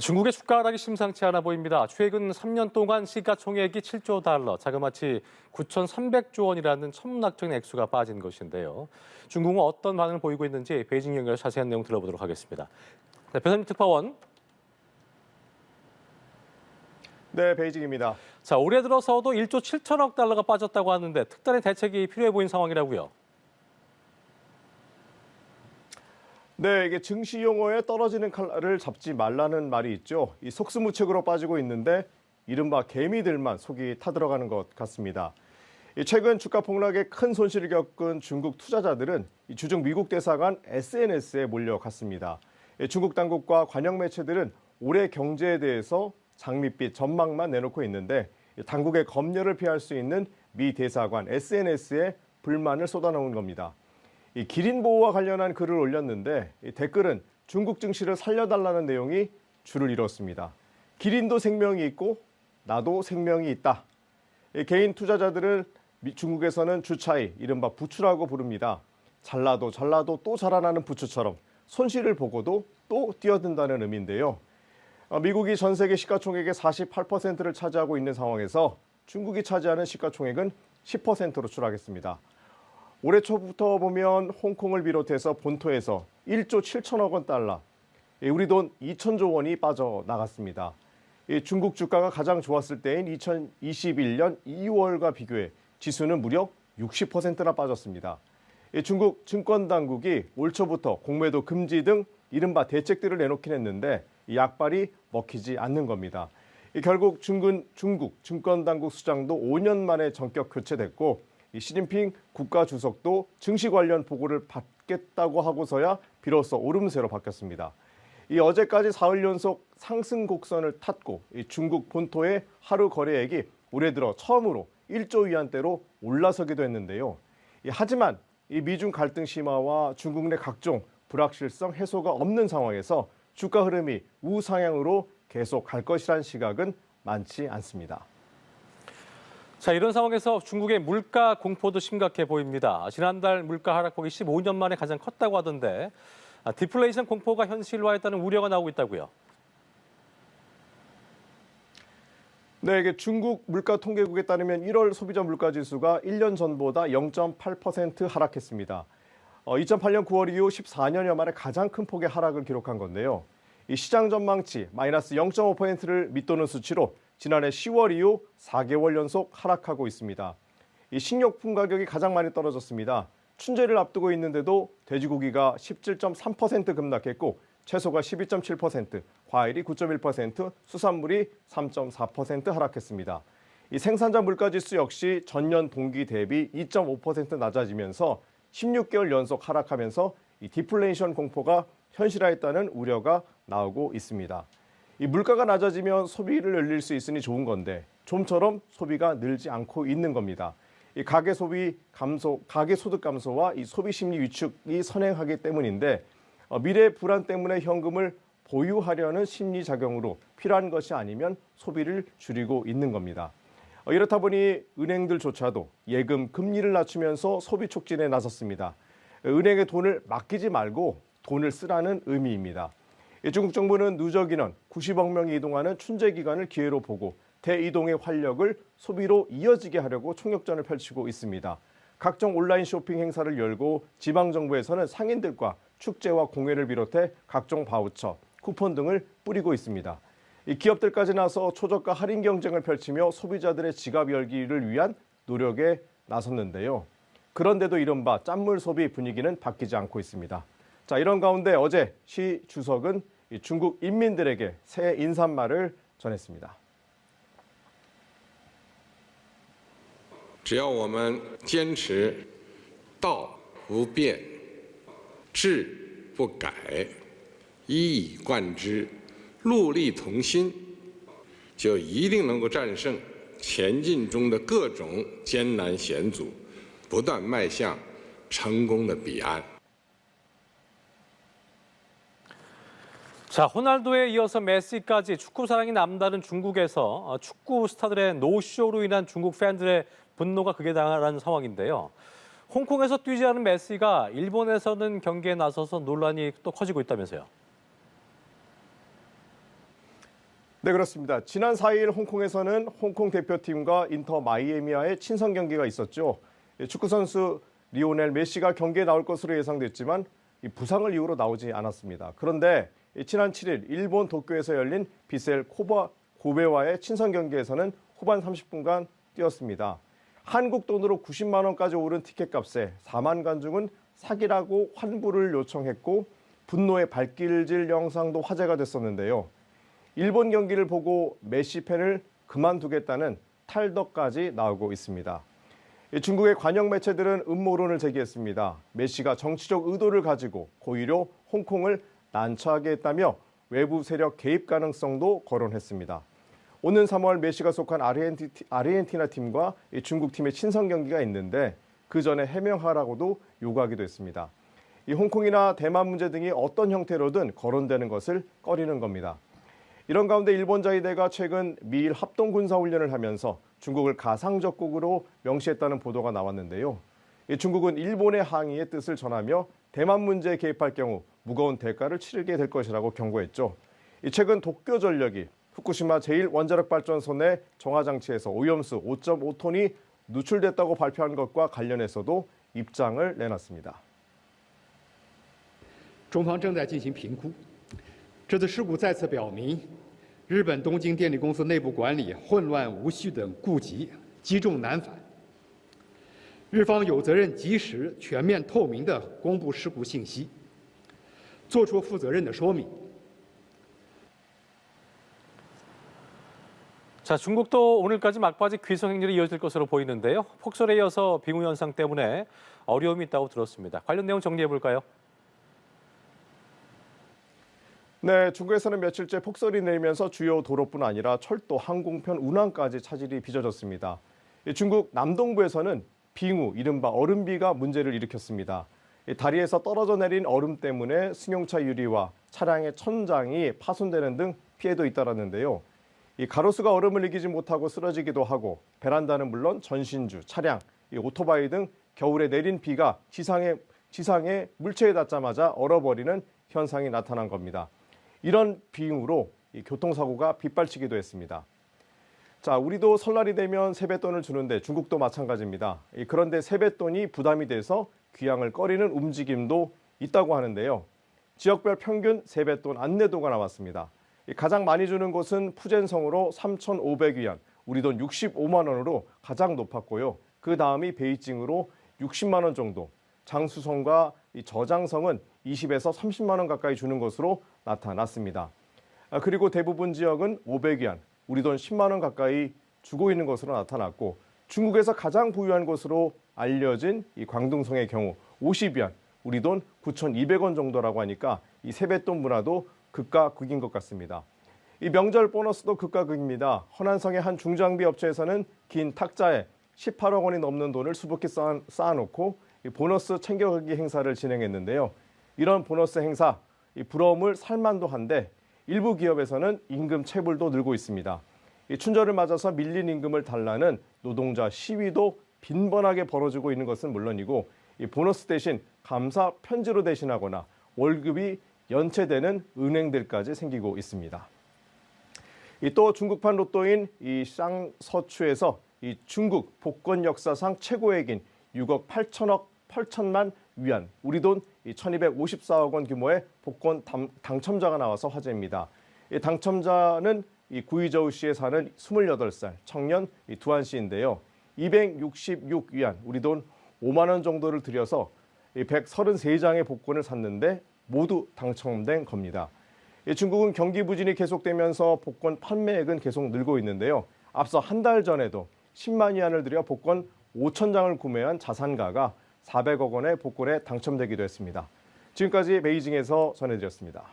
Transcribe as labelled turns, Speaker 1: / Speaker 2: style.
Speaker 1: 중국의 주가 하락이 심상치 않아 보입니다. 최근 3년 동안 시가총액이 7조 달러, 자그마치 9,300조 원이라는 천문학적인 액수가 빠진 것인데요. 중국은 어떤 반응을 보이고 있는지 베이징 연결 자세한 내용 들어보도록 하겠습니다. 네, 배선임 특파원.
Speaker 2: 네, 베이징입니다.
Speaker 1: 자, 올해 들어서도 1조 7천억 달러가 빠졌다고 하는데 특단의 대책이 필요해 보이는 상황이라고요.
Speaker 2: 네, 이게 증시 용어에 떨어지는 칼날을 잡지 말라는 말이 있죠. 이 속수무책으로 빠지고 있는데 이른바 개미들만 속이 타들어가는 것 같습니다. 최근 주가 폭락에 큰 손실을 겪은 중국 투자자들은 주중 미국 대사관 SNS에 몰려갔습니다. 중국 당국과 관영 매체들은 올해 경제에 대해서 장밋빛 전망만 내놓고 있는데 당국의 검열을 피할 수 있는 미 대사관 SNS에 불만을 쏟아놓은 겁니다. 이 기린 보호와 관련한 글을 올렸는데 댓글은 중국 증시를 살려달라는 내용이 줄을 이뤘습니다. 기린도 생명이 있고 나도 생명이 있다. 개인 투자자들을 중국에서는 주차이, 이른바 부추라고 부릅니다. 잘나도 또 자라나는 부추처럼 손실을 보고도 또 뛰어든다는 의미인데요. 미국이 전 세계 시가총액의 48%를 차지하고 있는 상황에서 중국이 차지하는 시가총액은 10%로 추락했습니다. 올해 초부터 보면 홍콩을 비롯해서 본토에서 1조 7천억 원 달러, 우리 돈 2천조 원이 빠져나갔습니다. 중국 주가가 가장 좋았을 때인 2021년 2월과 비교해 지수는 무려 60%나 빠졌습니다. 중국 증권당국이 올 초부터 공매도 금지 등 이른바 대책들을 내놓긴 했는데 약발이 먹히지 않는 겁니다. 결국 중국 증권당국 수장도 5년 만에 전격 교체됐고 시진핑 국가주석도 증시 관련 보고를 받겠다고 하고서야 비로소 오름세로 바뀌었습니다. 어제까지 사흘 연속 상승 곡선을 탔고 중국 본토의 하루 거래액이 올해 들어 처음으로 1조 위안대로 올라서기도 했는데요. 하지만 미중 갈등 심화와 중국 내 각종 불확실성 해소가 없는 상황에서 주가 흐름이 우상향으로 계속 갈 것이란 시각은 많지 않습니다.
Speaker 1: 자, 이런 상황에서 중국의 물가 공포도 심각해 보입니다. 지난달 물가 하락폭이 15년 만에 가장 컸다고 하던데 디플레이션 공포가 현실화했다는 우려가 나오고 있다고요.
Speaker 2: 네, 이게 중국 물가 통계국에 따르면 1월 소비자 물가 지수가 1년 전보다 0.8% 하락했습니다. 2008년 9월 이후 14년여 만에 가장 큰 폭의 하락을 기록한 건데요. 이 시장 전망치 마이너스 0.5%를 밑도는 수치로 지난해 10월 이후 4개월 연속 하락하고 있습니다. 이 식료품 가격이 가장 많이 떨어졌습니다. 춘제를 앞두고 있는데도 돼지고기가 17.3% 급락했고 채소가 12.7%, 과일이 9.1%, 수산물이 3.4% 하락했습니다. 이 생산자 물가지수 역시 전년 동기 대비 2.5% 낮아지면서 16개월 연속 하락하면서 이 디플레이션 공포가 현실화했다는 우려가 나오고 있습니다. 이 물가가 낮아지면 소비를 늘릴 수 있으니 좋은 건데 좀처럼 소비가 늘지 않고 있는 겁니다. 이 가계 소비 감소, 가계 소득 감소와 이 소비 심리 위축이 선행하기 때문인데 미래 불안 때문에 현금을 보유하려는 심리 작용으로 필요한 것이 아니면 소비를 줄이고 있는 겁니다. 이렇다 보니 은행들조차도 예금 금리를 낮추면서 소비 촉진에 나섰습니다. 은행에 돈을 맡기지 말고 돈을 쓰라는 의미입니다. 중국 정부는 누적 인원 90억 명이 이동하는 춘제 기간을 기회로 보고 대이동의 활력을 소비로 이어지게 하려고 총력전을 펼치고 있습니다. 각종 온라인 쇼핑 행사를 열고 지방정부에서는 상인들과 축제와 공연을 비롯해 각종 바우처, 쿠폰 등을 뿌리고 있습니다. 기업들까지 나서 초저가 할인 경쟁을 펼치며 소비자들의 지갑 열기를 위한 노력에 나섰는데요. 그런데도 이른바 짠물 소비 분위기는 바뀌지 않고 있습니다. 자, 이런 가운데 어제 시 주석은 중국 인민들에게 새해 인사말을 전했습니다.
Speaker 3: 只要我们坚持道不变、志不改、一以贯之、戮力同心，就一定能够战胜前进中的各种艰难险阻，不断迈向成功的彼岸。
Speaker 1: 자, 호날두에 이어서 메시까지 축구 사랑이 남다른 중국에서 축구 스타들의 노쇼로 인한 중국 팬들의 분노가 극에 달하는 상황인데요. 홍콩에서 뛰지 않은 메시가 일본에서는 경기에 나서서 논란이 또 커지고 있다면서요.
Speaker 2: 네, 그렇습니다. 지난 4일 홍콩에서는 홍콩 대표팀과 인터 마이애미와의 친선 경기가 있었죠. 축구 선수 리오넬 메시가 경기에 나올 것으로 예상됐지만 부상을 이유로 나오지 않았습니다. 그런데 지난 7일 일본 도쿄에서 열린 비셀 고베와의 친선 경기에서는 후반 30분간 뛰었습니다. 한국 돈으로 90만 원까지 오른 티켓값에 4만 관중은 사기라고 환불을 요청했고 분노의 발길질 영상도 화제가 됐었는데요. 일본 경기를 보고 메시 팬을 그만두겠다는 탈덕까지 나오고 있습니다. 중국의 관영 매체들은 음모론을 제기했습니다. 메시가 정치적 의도를 가지고 고의로 홍콩을 난처하게 했다며 외부 세력 개입 가능성도 거론했습니다. 오는 3월 메시가 속한 아르헨티나 팀과 중국 팀의 친선 경기가 있는데 그 전에 해명하라고도 요구하기도 했습니다. 이 홍콩이나 대만 문제 등이 어떤 형태로든 거론되는 것을 꺼리는 겁니다. 이런 가운데 일본 자위대가 최근 미일 합동 군사훈련을 하면서 중국을 가상적국으로 명시했다는 보도가 나왔는데요. 중국은 일본의 항의의 뜻을 전하며 대만 문제에 개입할 경우 무거운 대가를 치르게 될 것이라고 경고했죠. 최근 도쿄전력이 후쿠시마 제1원자력발전소 내 정화장치에서 오염수 5.5톤이 누출됐다고 발표한 것과 관련해서도 입장을 내놨습니다.
Speaker 4: 中方正在进行评估，这次事故再次表明，日本东京电力公司内部管理混乱无序等痼疾积重难返。日方有责任及时、全面、透明地公布事故信息，作出负责任的说明。
Speaker 1: 자, 중국도 오늘까지 막바지 귀성 행진이 이어질 것으로 보이는데요. 폭설에 이어서 빙우 현상 때문에 어려움이 있다고 들었습니다. 관련 내용 정리해 볼까요?
Speaker 2: 네, 중국에서는 며칠째 폭설이 내리면서 주요 도로뿐 아니라 철도, 항공편 운항까지 차질이 빚어졌습니다. 중국 남동부에서는 빙우, 이른바 얼음비가 문제를 일으켰습니다. 다리에서 떨어져 내린 얼음 때문에 승용차 유리와 차량의 천장이 파손되는 등 피해도 잇따랐는데요. 이 가로수가 얼음을 이기지 못하고 쓰러지기도 하고 베란다는 물론 전신주, 차량, 오토바이 등 겨울에 내린 비가 지상에 물체에 닿자마자 얼어버리는 현상이 나타난 겁니다. 이런 빙우로 교통사고가 빗발치기도 했습니다. 자, 우리도 설날이 되면 세뱃돈을 주는데 중국도 마찬가지입니다. 그런데 세뱃돈이 부담이 돼서 귀향을 꺼리는 움직임도 있다고 하는데요. 지역별 평균 세뱃돈 안내도가 나왔습니다. 가장 많이 주는 곳은 푸젠성으로 3,500위안, 우리 돈 65만 원으로 가장 높았고요. 그 다음이 베이징으로 60만 원 정도, 장수성과 저장성은 20에서 30만 원 가까이 주는 것으로 나타났습니다. 그리고 대부분 지역은 500위안, 우리 돈 10만 원 가까이 주고 있는 것으로 나타났고 중국에서 가장 부유한 곳으로 알려진 이 광둥성의 경우 50위안, 우리 돈 9,200원 정도라고 하니까 이 세뱃돈 문화도 극과 극인 것 같습니다. 이 명절 보너스도 극과 극입니다. 허난성의 한 중장비 업체에서는 긴 탁자에 18억 원이 넘는 돈을 수북히 쌓아놓고 이 보너스 챙겨가기 행사를 진행했는데요. 이런 보너스 행사, 이 부러움을 살만도 한데 일부 기업에서는 임금 체불도 늘고 있습니다. 이 춘절을 맞아서 밀린 임금을 달라는 노동자 시위도 빈번하게 벌어지고 있는 것은 물론이고 이 보너스 대신 감사 편지로 대신하거나 월급이 연체되는 은행들까지 생기고 있습니다. 또 중국판 로또인 이 쌍서추에서 이 중국 복권 역사상 최고액인 6억 8천만 위안, 우리 돈 1,254억 원 규모의 복권 당첨자가 나와서 화제입니다. 이 당첨자는 이 구이저우시에 사는 28살 청년 두한 씨인데요. 266위안, 우리 돈 5만 원 정도를 들여서 133장의 복권을 샀는데 모두 당첨된 겁니다. 중국은 경기 부진이 계속되면서 복권 판매액은 계속 늘고 있는데요. 앞서 한 달 전에도 10만 위안을 들여 복권 5,000장을 구매한 자산가가 400억 원의 복권에 당첨되기도 했습니다. 지금까지 베이징에서 전해드렸습니다.